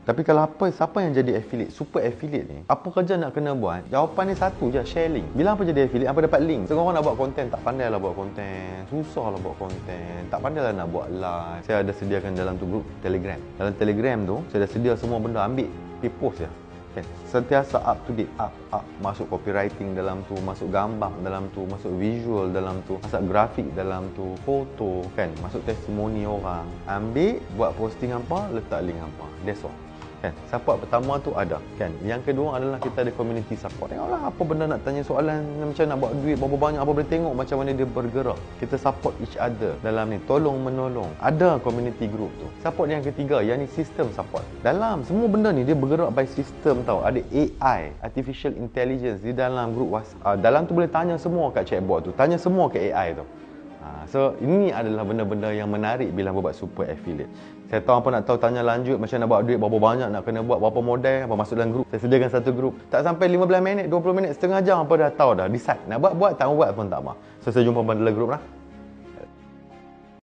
Tapi kalau siapa yang jadi affiliate, super affiliate ni, apa kerja nak kena buat? Jawapan ni satu je, share link. Bila apa jadi affiliate, apa dapat link. Setengah orang nak buat konten, tak pandai lah buat konten, susah lah buat konten, tak pandai lah nak buat live. Saya ada sediakan dalam tu grup Telegram. Dalam Telegram tu, saya dah sedia semua benda, ambil, pergi post je. Kan? Sentiasa up to date, masuk copywriting dalam tu, masuk gambar dalam tu, masuk visual dalam tu, masuk grafik dalam tu, foto, kan, masuk testimoni orang, ambil, buat posting apa, letak link apa, that's all. Kan? Support pertama tu ada, kan. Yang kedua adalah kita ada community support. Tengoklah apa benda nak tanya soalan, macam nak buat duit berapa banyak, apa boleh tengok macam mana dia bergerak. Kita support each other dalam ni, tolong menolong. Ada community group tu. Support yang ketiga, yang ni system support. Dalam semua benda ni dia bergerak by system tau. Ada AI, artificial intelligence di dalam group WhatsApp. Dalam tu boleh tanya semua kat chatbot tu. Tanya semua ke AI tu. So ini adalah benda-benda yang menarik bila buat super affiliate. Saya tahu apa nak tahu, tanya lanjut macam nak buat duit berapa banyak, nak kena buat berapa modal, apa masuk dalam grup. Saya sediakan satu grup. Tak sampai 15 minit, 20 minit, setengah jam apa dah tahu dah. Decide nak buat, tak buat pun tak apa. So saya jumpa dalam grup lah.